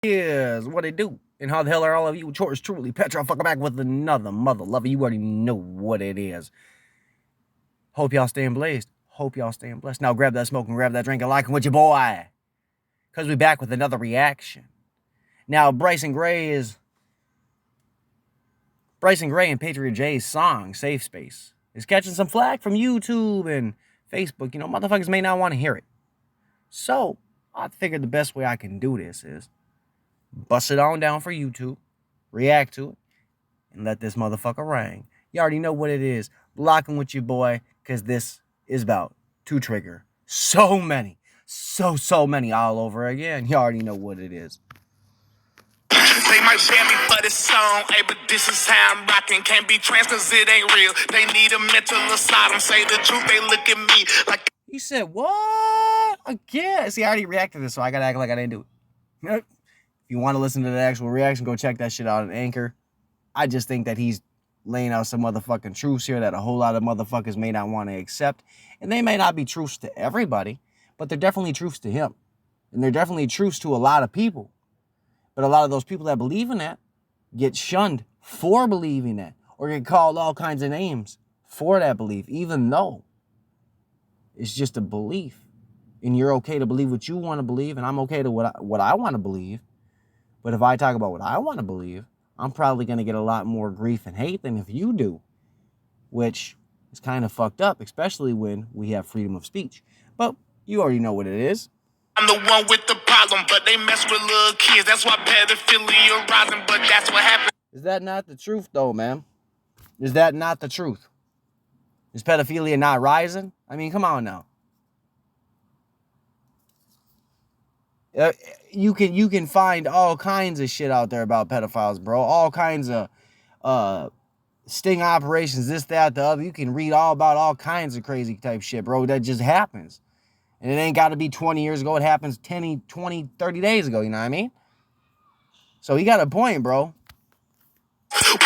Is what it do. And how the hell are all of you? Yours truly, Patriot, fucking back with another mother lover. You already know what it is. Hope y'all staying blazed. Hope y'all staying blessed. Now grab that smoke and grab that drink and like with your boy. Because we back with another reaction. Now, Bryson Gray and Patriot J's song, Safe Space, is catching some flack from YouTube and Facebook. You know, motherfuckers may not want to hear it. So, I figured the best way I can do this is bust it on down for YouTube, react to it, and let this motherfucker ring. You already know what it is. Locking with your boy, because this is about to trigger so many all over again. You already know what it is. They might ban me for this song, hey, but this is how I'm rocking. Can't be trans cause it ain't real. They need a mental asylum. Say the truth, they look at me like... He said, what? Again? See, I already reacted to this, so I gotta act like I didn't do it. If you want to listen to the actual reaction, go check that shit out on Anchor. I just think that he's laying out some motherfucking truths here that a whole lot of motherfuckers may not want to accept. And they may not be truths to everybody, but they're definitely truths to him. And they're definitely truths to a lot of people. But a lot of those people that believe in that get shunned for believing that, or get called all kinds of names for that belief, even though it's just a belief. And you're okay to believe what you want to believe, and I'm okay to what I want to believe. But if I talk about what I want to believe, I'm probably going to get a lot more grief and hate than if you do, which is kind of fucked up, especially when we have freedom of speech. But you already know what it is. I'm the one with the problem, but they mess with little kids. That's why pedophilia rising, but that's what happened. Is that not the truth, though, man? Is that not the truth? Is pedophilia not rising? I mean, come on now. You can find all kinds of shit out there about pedophiles, bro. All kinds of sting operations, this, that, the other. You can read all about all kinds of crazy type shit, bro. That just happens. And it ain't got to be 20 years ago. It happens 10, 20, 30 days ago, you know what I mean? So he got a point, bro.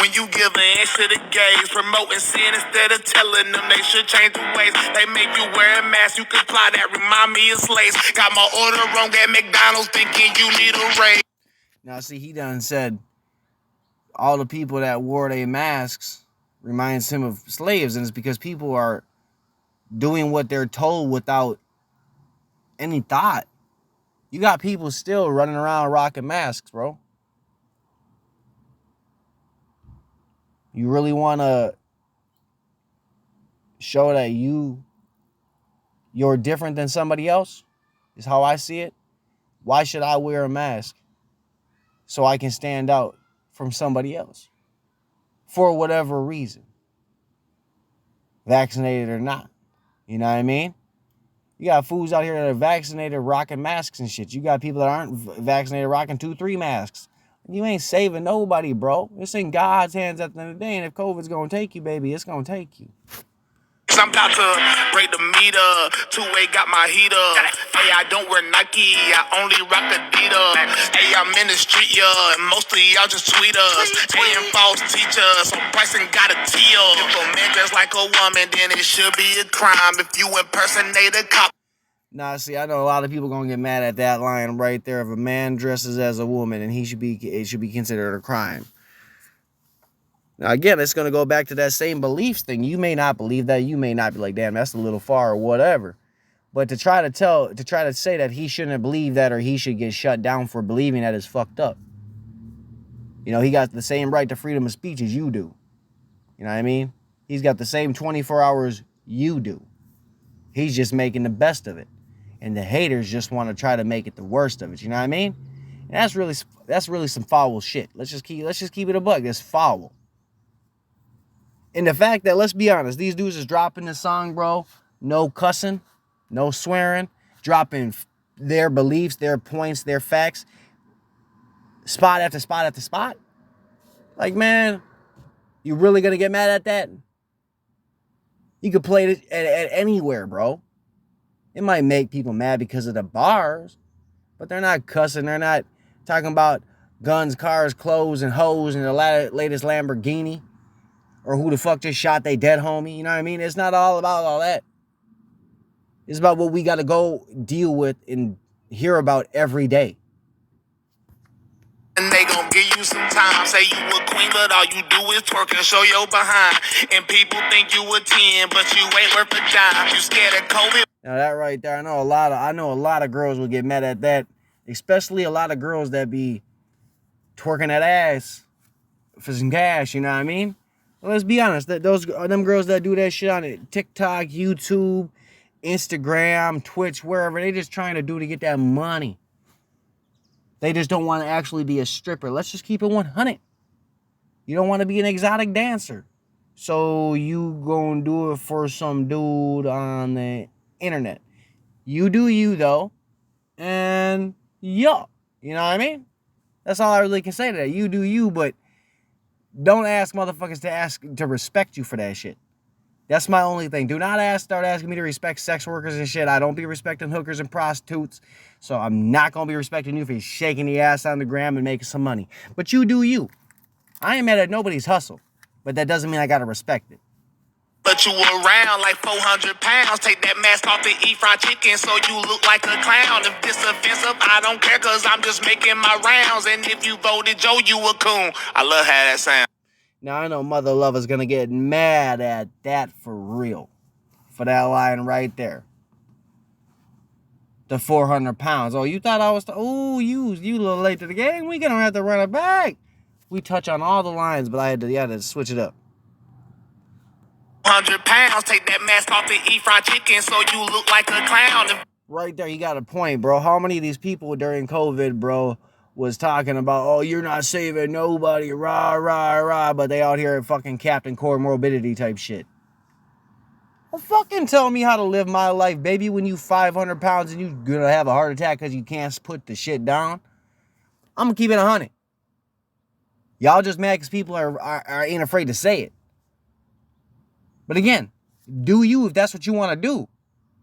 When you give in to the gays, promoting sin instead of telling them they should change the ways. They make you wear a mask, you can apply that, remind me of slaves. Got my order wrong at McDonald's, thinking you need a raise. Now, see, he done said all the people that wore their masks reminds him of slaves, and it's because people are doing what they're told without any thought. You got people still running around rocking masks, bro. You really want to show that you're different than somebody else? Is how I see it. Why should I wear a mask? So I can stand out from somebody else. For whatever reason. Vaccinated or not. You know what I mean? You got fools out here that are vaccinated rocking masks and shit. You got people that aren't vaccinated rocking 2-3 masks. You ain't saving nobody, bro. It's in God's hands at the end of the day. And if COVID's going to take you, baby, it's going to take you. I'm about to break the meter. Two-way got my heater. Hey, I don't wear Nike. I only rock Adidas. Hey, I'm in the street, yeah. And most of y'all just tweet us. Hey, and false teachers. So Bryson got a teal. If a man dressed like a woman, then it should be a crime. If you impersonate a cop. Nah, see, I know a lot of people gonna get mad at that line right there. If a man dresses as a woman, and it should be considered a crime. Now, again, it's gonna go back to that same beliefs thing. You may not believe that. You may not be like, damn, that's a little far or whatever. But to try to say that he shouldn't believe that or he should get shut down for believing that is fucked up. You know, he got the same right to freedom of speech as you do. You know what I mean? He's got the same 24 hours you do. He's just making the best of it. And the haters just want to try to make it the worst of it. You know what I mean? And that's really some foul shit. Let's just keep it a buck. That's foul. And the fact that, let's be honest, these dudes is dropping this song, bro. No cussing, no swearing, dropping their beliefs, their points, their facts, spot after spot after spot. Like, man, you really gonna get mad at that? You could play it at anywhere, bro. It might make people mad because of the bars, but they're not cussing. They're not talking about guns, cars, clothes, and hoes and the latest Lamborghini, or who the fuck just shot they dead homie. You know what I mean? It's not all about all that. It's about what we got to go deal with and hear about every day. gon' give you some time. Say you a queen, but all you do is twerk and show your behind. And people think you a 10, but you ain't worth a dime. You scared of COVID? Now that right there, I know a lot of girls will get mad at that, especially a lot of girls that be twerking that ass for some cash. You know what I mean? Well, let's be honest. Them girls that do that shit on it, TikTok, YouTube, Instagram, Twitch, wherever, they just trying to get that money. They just don't want to actually be a stripper. Let's just keep it 100. You don't want to be an exotic dancer, so you gonna do it for some dude on the internet. You do you though, and yo, you know what I mean? That's all I really can say to that. You do you, but don't ask motherfuckers to respect you for that shit. That's my only thing. Do not start asking me to respect sex workers and shit. I don't be respecting hookers and prostitutes, so I'm not gonna be respecting you for shaking the ass on the gram and making some money. But you do you. I ain't mad at nobody's hustle, but that doesn't mean I gotta respect it. But you around like 400 pounds. Take that mask off to eat fried chicken so you look like a clown. If this offensive, I don't care, cause I'm just making my rounds. And if you voted Joe, you a coon. I love how that sound. Now I know Mother Lover's gonna get mad at that for real. For that line right there. The 400 pounds. Oh, you thought I was... you a little late to the game. We gonna have to run it back. We touch on all the lines, but I had to switch it up. 100 pounds, take that mask off to eat fried chicken so you look like a clown. Right there, you got a point, bro. How many of these people during COVID, bro, was talking about, oh, you're not saving nobody, rah, rah, rah, but they out here at fucking Captain Comorbidity type shit. Well, fucking tell me how to live my life, baby, when you 500 pounds and you gonna have a heart attack because you can't put the shit down. I'm gonna keep it 100. Y'all just mad because people ain't afraid to say it. But again, do you if that's what you want to do.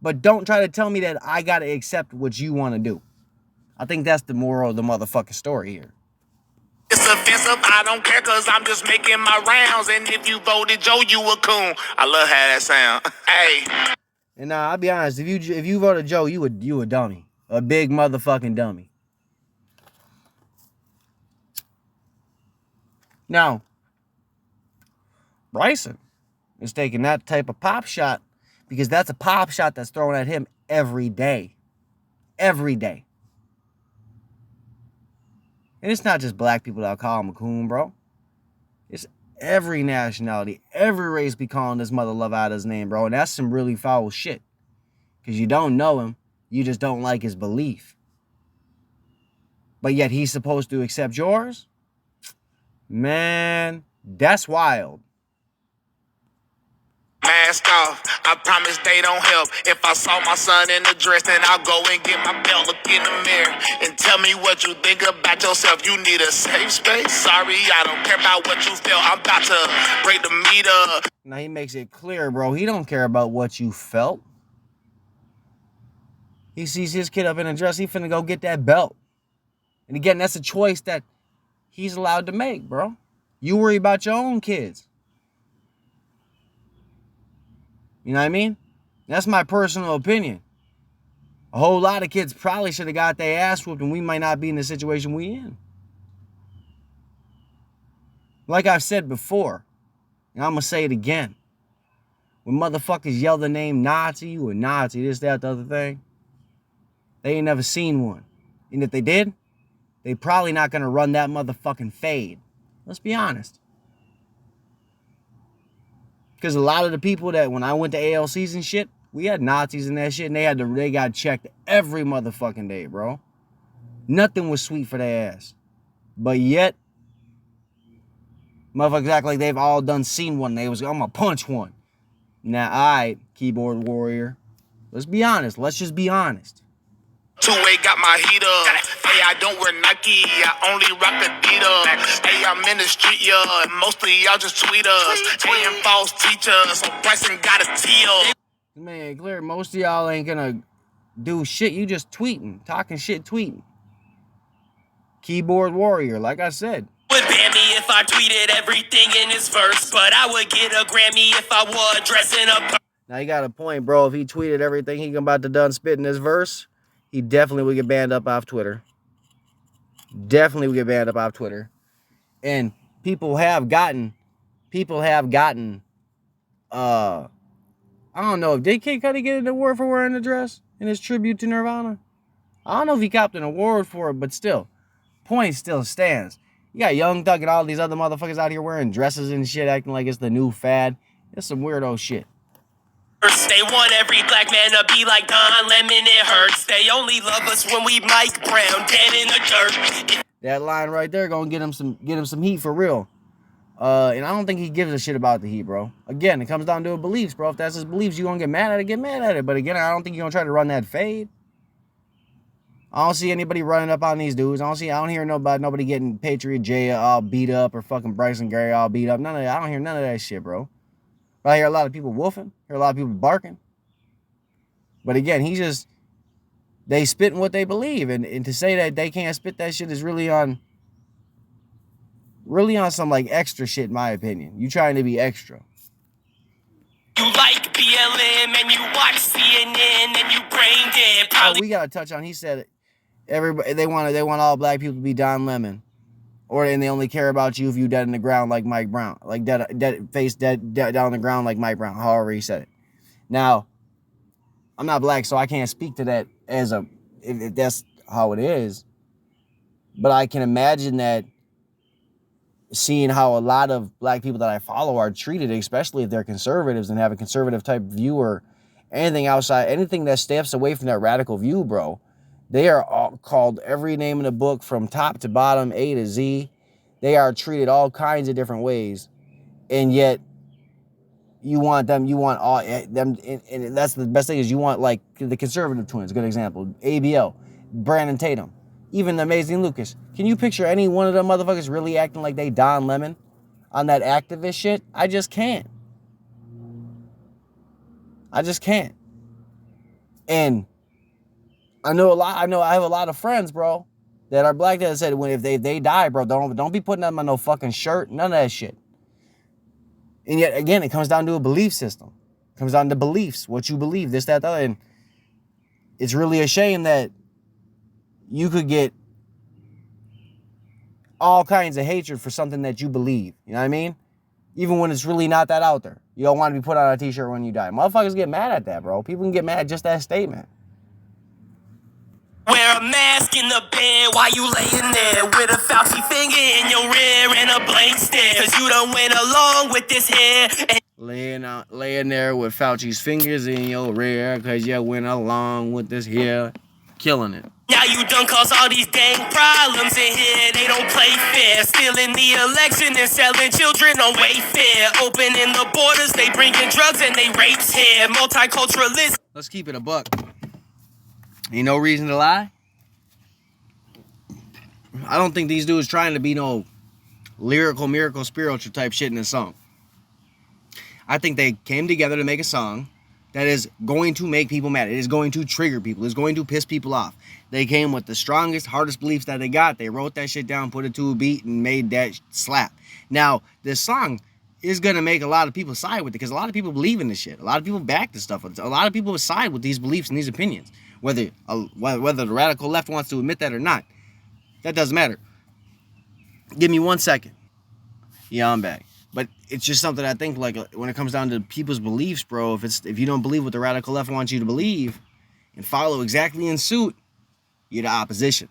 But don't try to tell me that I got to accept what you want to do. I think that's the moral of the motherfucking story here. It's offensive, I don't care, cause I'm just making my rounds. And if you voted Joe, you a coon. I love how that sound. Hey. And I'll be honest, if you voted Joe, you a dummy. A big motherfucking dummy. Now, Bryson is taking that type of pop shot because that's a pop shot that's thrown at him every day. Every day. And it's not just black people that'll call him a coon, bro. It's every nationality, every race be calling this mother love out of his name, bro. And that's some really foul shit. Because you don't know him, you just don't like his belief. But yet he's supposed to accept yours? Man, that's wild. Mask off, I promise they don't help. If I saw my son in the dress, then I'll go and get my belt. Look in the mirror and tell me what you think about yourself. You need a safe space. Sorry, I don't care about what you felt. I'm about to break the meter. Now he makes it clear, bro. He don't care about what you felt. He sees his kid up in a dress. He finna go get that belt. And again, that's a choice that he's allowed to make, bro. You worry about your own kids. You know what I mean? That's my personal opinion. A whole lot of kids probably should have got their ass whooped and we might not be in the situation we in. Like I've said before, and I'm going to say it again. When motherfuckers yell the name Nazi, you a Nazi, this, that, the other thing, they ain't never seen one. And if they did, they probably not going to run that motherfucking fade. Let's be honest. Because a lot of the people that when I went to ALCs and shit, we had Nazis in that shit, and they got checked every motherfucking day, bro. Nothing was sweet for their ass. But yet, motherfuckers act like they've all seen one. I'm gonna punch one. Now, alright, keyboard warrior. Let's be honest. Let's just be honest. Two-way got my heat up. Hey, I don't wear Nike. I only rock Adidas. Hey, I'm in the street, yeah. And most of y'all just tweet us. Hey, and false teachers. So Bryson got a teal. Man, clear. Most of y'all ain't gonna do shit. You just tweeting. Talking shit, tweeting. Keyboard warrior, like I said. Would ban me if I tweeted everything in his verse. But I would get a Grammy if I wore a dress in a... Now, you got a point, bro. If he tweeted everything he about to done spitting his verse, he definitely would get banned up off Twitter. Definitely get banned up off Twitter. And people have gotten, I don't know, did Kid Cudi get an award for wearing a dress in his tribute to Nirvana? I don't know if he copped an award for it, but still, point still stands. You got Young Thug and all these other motherfuckers out here wearing dresses and shit, acting like it's the new fad. It's some weirdo shit. They want every black man to be like Don Lemon, it hurts. They only love us when we Mike Brown, dead in the dirt. That line right there gonna get him some heat for real. And I don't think he gives a shit about the heat, bro. Again, it comes down to beliefs, bro. If that's his beliefs, you gonna get mad at it, get mad at it. But again, I don't think you're gonna try to run that fade. I don't see anybody running up on these dudes. I don't hear nobody getting Patriot J all beat up or fucking Bryson Gary all beat up. None of that. I don't hear none of that shit, bro. But I hear a lot of people woofing. I hear a lot of people barking. But again, they spitting what they believe. And to say that they can't spit that shit is really on some like extra shit, in my opinion. You trying to be extra. You like BLM and you watch CNN and you brain dead. Probably. Oh, we gotta touch on. He said everybody they want all black people to be Don Lemon, and they only care about you if you dead in the ground like Mike Brown, like dead face dead down on the ground like Mike Brown. However he said it. Now, I'm not black, so I can't speak to that as if that's how it is. But I can imagine that. Seeing how a lot of black people that I follow are treated, especially if they're conservatives and have a conservative type view or anything outside, anything that steps away from that radical view, bro, they are all called every name in the book from top to bottom, A to Z. They are treated all kinds of different ways. And yet you want all them. And that's the best thing is you want like the conservative twins, good example, ABL, Brandon Tatum. Even the Amazing Lucas. Can you picture any one of them motherfuckers really acting like they Don Lemon on that activist shit? I just can't. And I have a lot of friends, bro, that are black that said when if they die, bro, don't be putting them on no fucking shirt, none of that shit. And yet again, it comes down to a belief system. It comes down to beliefs, what you believe, this, that, the other. And it's really a shame that you could get all kinds of hatred for something that you believe. You know what I mean? Even when it's really not that out there. You don't want to be put on a t-shirt when you die. Motherfuckers get mad at that, bro. People can get mad at just that statement. Wear a mask in the bed while you laying there with a Fauci finger in your rear and a blank stare. Cause you done went along with this hair. Laying there with Fauci's fingers in your rear cause you went along with this here. Killing it. Now you done cause all these dang problems in here. They don't play fair. Stealing the election and selling children on Wayfair. Opening the borders, they bringing drugs and they rapes here. Multiculturalism. Let's keep it a buck. Ain't no reason to lie. I don't think these dudes trying to be no lyrical, miracle, spiritual type shit in this song. I think they came together to make a song that is going to make people mad. It is going to trigger people. It's going to piss people off. They came with the strongest, hardest beliefs that they got. They wrote that shit down, put it to a beat, and made that slap. Now, this song is going to make a lot of people side with it because a lot of people believe in this shit. A lot of people back this stuff. A lot of people side with these beliefs and these opinions. Whether the radical left wants to admit that or not, that doesn't matter. Give me 1 second. Yeah, I'm back. But it's just something I think, like, when it comes down to people's beliefs, bro, if you don't believe what the radical left wants you to believe and follow exactly in suit, you're the opposition.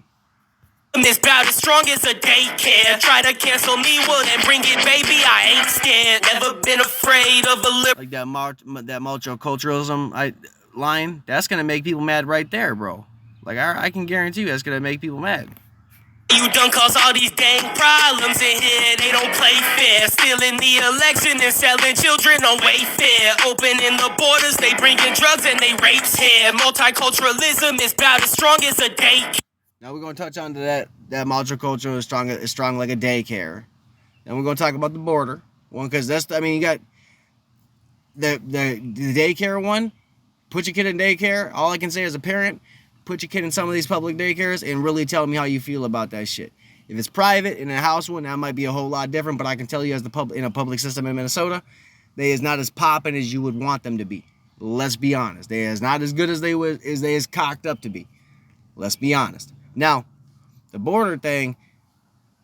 This bout as strong as a daycare. Try to cancel me, well then bring it, baby. I ain't scared. Never been afraid of a lip. Like that multiculturalism line, that's gonna make people mad right there, bro. Like I can guarantee you, that's gonna make people mad. You done cause all these dang problems in here. They don't play fair. Stealing the election and selling children on Wayfair. Opening the borders, they bringing drugs and they rapes here. Multiculturalism is about as strong as a daycare. Now we're gonna touch on to that multicultural is strong like a daycare. Then we're gonna talk about the border one because you got the daycare one. Put your kid in daycare. All I can say as a parent, put your kid in some of these public daycares and really tell me how you feel about that shit. If it's private in a house one, that might be a whole lot different. But I can tell you, as in a public system in Minnesota, they is not as popping as you would want them to be. Let's be honest. They is not as good as they is cocked up to be. Let's be honest. Now, The border thing,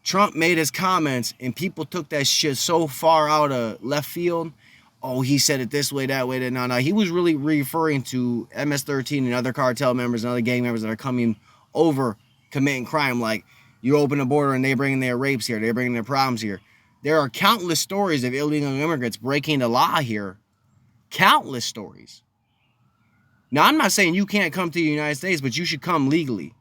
Trump made his comments and people took that shit so far out of left field. Oh, he said it this way, that way. No. He was really referring to MS-13 and other cartel members and other gang members that are coming over committing crime. Like, you open the border and they bring in their rapes here. They're bringing their problems here. There are countless stories of illegal immigrants breaking the law here. Countless stories. Now, I'm not saying you can't come to the United States, but you should come legally.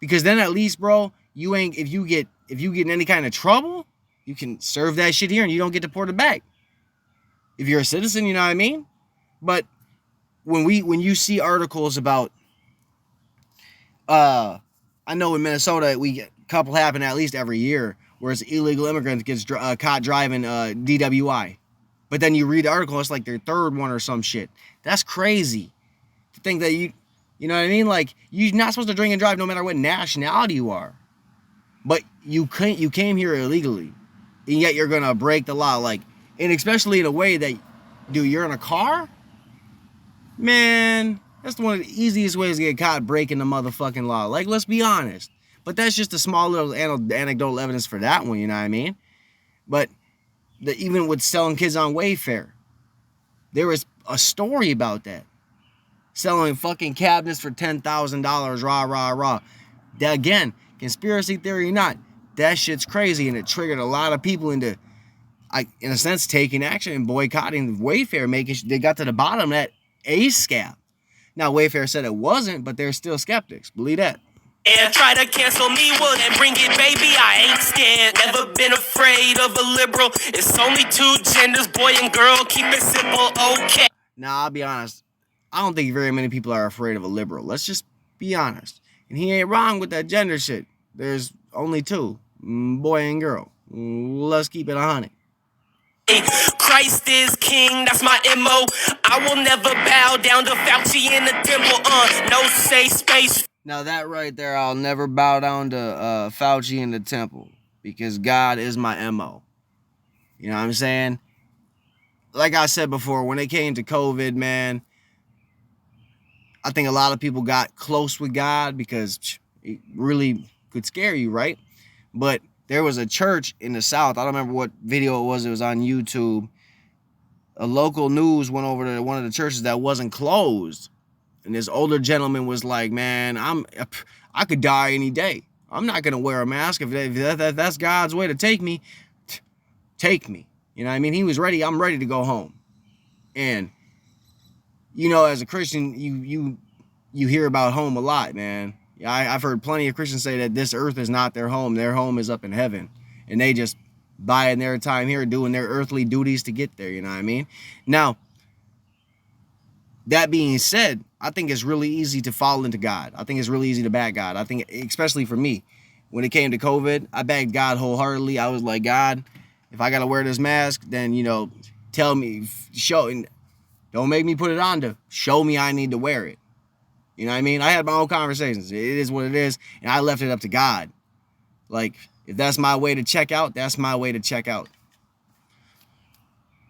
Because then at least, bro, you ain't, if you get in any kind of trouble, you can serve that shit here and you don't get deported back. If you're a citizen, you know what I mean? But when you see articles about, I know in Minnesota, we get a couple happen at least every year, where it's illegal immigrants gets caught driving DWI. But then you read the article, it's like their third one or some shit. That's crazy. To think that you know what I mean? Like, you're not supposed to drink and drive no matter what nationality you are. But you came here illegally. And yet you're going to break the law. Like, and especially in a way that, dude, you're in a car? Man, that's one of the easiest ways to get caught breaking the motherfucking law. Like, let's be honest. But that's just a small little anecdotal evidence for that one, you know what I mean? But even with selling kids on Wayfair, there was a story about that. Selling fucking cabinets for $10,000, rah. That, again, conspiracy theory or not, that shit's crazy, and it triggered a lot of people into, in a sense, taking action and boycotting Wayfair, they got to the bottom of that scam. Now, Wayfair said it wasn't, but they're still skeptics. Believe that. And try to cancel me, well then bring it, baby, I ain't scared. Never been afraid of a liberal. It's only two genders, boy and girl, keep it simple, okay. Now, I'll be honest, I don't think very many people are afraid of a liberal. Let's just be honest. And he ain't wrong with that gender shit. There's only two, boy and girl. Let's keep it 100. Christ is king, that's my MO. I will never bow down to Fauci in the temple, no safe space. Now that right there, I'll never bow down to Fauci in the temple, because God is my MO. You know what I'm saying? Like I said before, when it came to COVID, man, I think a lot of people got close with God because it really could scare you, right? But there was a church in the South. I don't remember what video it was. It was on YouTube. A local news went over to one of the churches that wasn't closed. And this older gentleman was like, man, I could die any day. I'm not going to wear a mask. If that's God's way to take me, take me. You know what I mean? He was ready. I'm ready to go home. And, you know, as a Christian, you hear about home a lot, man. I've heard plenty of Christians say that this earth is not their home. Their home is up in heaven. And they just biding their time here, doing their earthly duties to get there. You know what I mean? Now, that being said, I think it's really easy to fall into God. I think it's really easy to back God. I think, especially for me, when it came to COVID, I backed God wholeheartedly. I was like, God, if I got to wear this mask, then, you know, tell me, don't make me put it on, to show me I need to wear it. You know what I mean? I had my own conversations. It is what it is, and I left it up to God. Like, if that's my way to check out, that's my way to check out.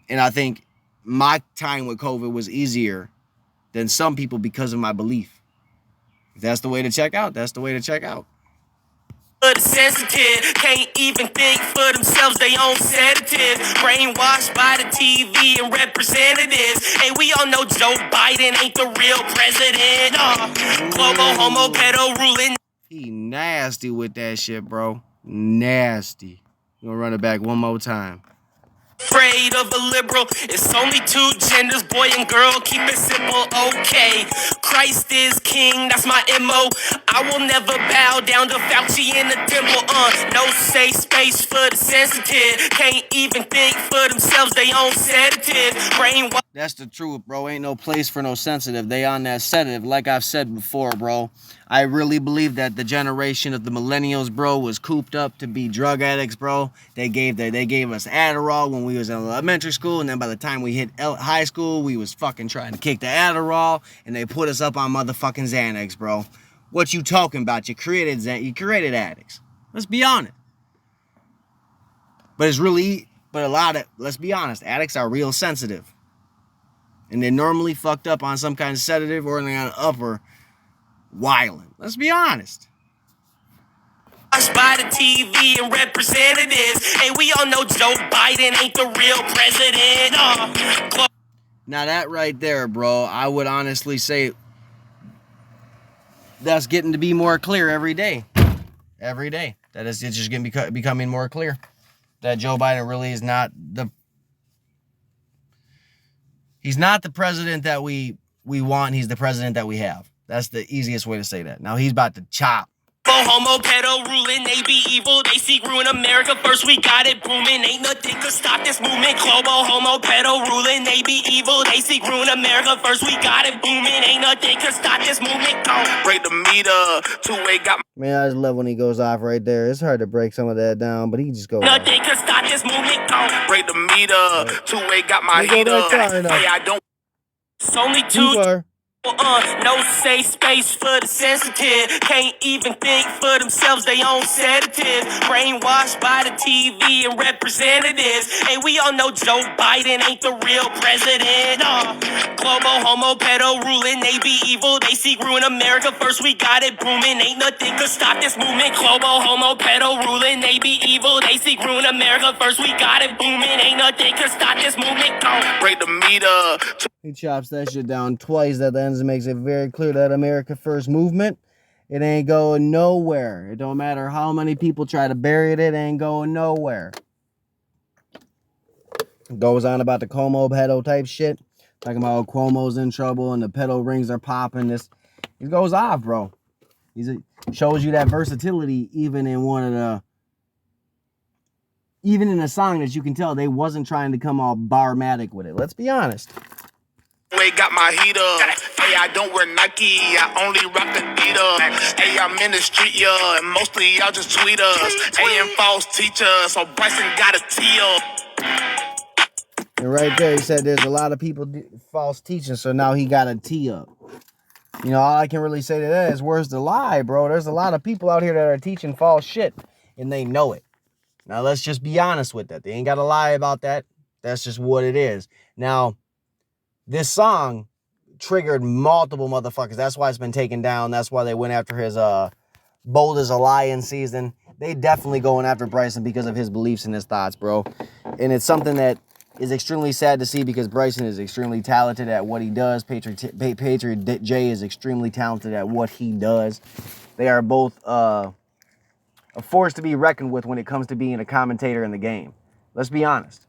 And I think my time with COVID was easier than some people because of my belief. If that's the way to check out, that's the way to check out. The sensitive can't even think for themselves, they own sedative. Brainwashed by the TV and representatives. Hey, we all know Joe Biden ain't the real president. Global homo pedo ruling. He nasty with that shit, bro. Nasty. I'm gonna run it back one more time. Afraid of a liberal. It's only two genders, boy and girl, keep it simple, okay. Christ is king, that's my MO. I will never bow down to Fauci in the temple, no safe space for the sensitive. Can't even think for themselves, they own sedative. Brainwash. That's the truth, bro. Ain't no place for no sensitive. They on that sedative. Like I've said before, bro. I really believe that the generation of the millennials, bro, was cooped up to be drug addicts, bro. They gave us Adderall when we was in elementary school, and then by the time we hit high school, we was fucking trying to kick the Adderall, and they put us up on motherfucking Xanax, bro. What you talking about? You created addicts. Let's be honest. But let's be honest, addicts are real sensitive. And they're normally fucked up on some kind of sedative, or they're on upper wilding. Let's be honest. Watched by the TV and representatives. And we all know Joe Biden ain't the real president. Now that right there, bro, I would honestly say that's getting to be more clear every day. Every day. That is, it's just going to be becoming more clear that Joe Biden really is not he's not the president that we want. He's the president that we have. That's the easiest way to say that. Now he's about to chop. Homo, pedo, ruling, they be evil. They seek ruin America first, we got it booming. Ain't nothing could stop this movement. Global, homo, pedo, ruling, they be evil. They seek ruin America first, we got it booming. Ain't nothing could stop this movement. Go. Break the meter, two-way got Man, I just love when he goes off right there. It's hard to break some of that down, but he just goes off. Nothing could stop this movement. Go. break the meter, two-way got my You go heater. back far enough. Hey, I don't It's only Too two. far. No safe space for the sensitive. Can't even think for themselves, they own sedatives. Brainwashed by the TV and representatives. And we all know Joe Biden ain't the real president. Global homo pedo ruling, they be evil. They seek ruin America first, we got it booming. Ain't nothing could stop this movement. Global homo pedo ruling, they be evil. They seek ruin America first, we got it booming. Ain't nothing could stop this movement. Go. break the meter. He chops that shit down twice. That then makes it very clear that America First movement, it ain't going nowhere. It don't matter how many people try to bury it, it ain't going nowhere. Goes on about the Cuomo pedo type shit, talking about how Cuomo's in trouble and the pedo rings are popping. This, he goes off, bro. Shows you that versatility even in even in a song that you can tell they wasn't trying to come all barmatic with it. Let's be honest. Way got my heater. Hey, I don't wear Nike. I only rock Adidas. Hey, I'm in the street, yeah, and mostly y'all just tweet us. Hey, and false teachers, so Bryson got a tee up. And right there, he said there's a lot of people false teaching, so now he got a tee up. You know, all I can really say to that is, where's the lie, bro? There's a lot of people out here that are teaching false shit, and they know it. Now, let's just be honest with that. They ain't got to lie about that. That's just what it is. Now, this song triggered multiple motherfuckers. That's why it's been taken down. That's why they went after his Bold as a Lion season. They definitely going after Bryson because of his beliefs and his thoughts, bro. And it's something that is extremely sad to see because Bryson is extremely talented at what he does. Patriot J is extremely talented at what he does. They are both a force to be reckoned with when it comes to being a commentator in the game. Let's be honest.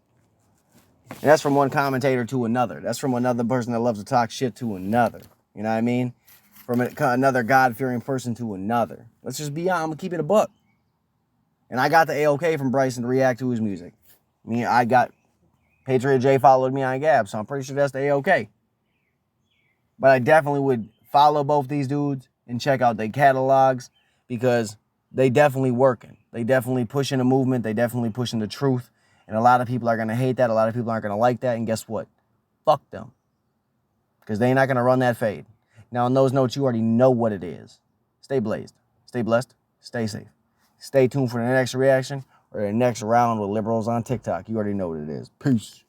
And that's from one commentator to another. That's from another person that loves to talk shit to another. You know what I mean? From another God-fearing person to another. Let's just be honest. I'm going to keep it a buck. And I got the A-OK from Bryson to react to his music. I got Patriot J followed me on Gab, so I'm pretty sure that's the A-OK. But I definitely would follow both these dudes and check out their catalogs because they definitely working. They definitely pushing a movement. They definitely pushing the truth. And a lot of people are going to hate that. A lot of people aren't going to like that. And guess what? Fuck them. Because they're not going to run that fade. Now, on those notes, you already know what it is. Stay blazed. Stay blessed. Stay safe. Stay tuned for the next reaction or the next round with liberals on TikTok. You already know what it is. Peace.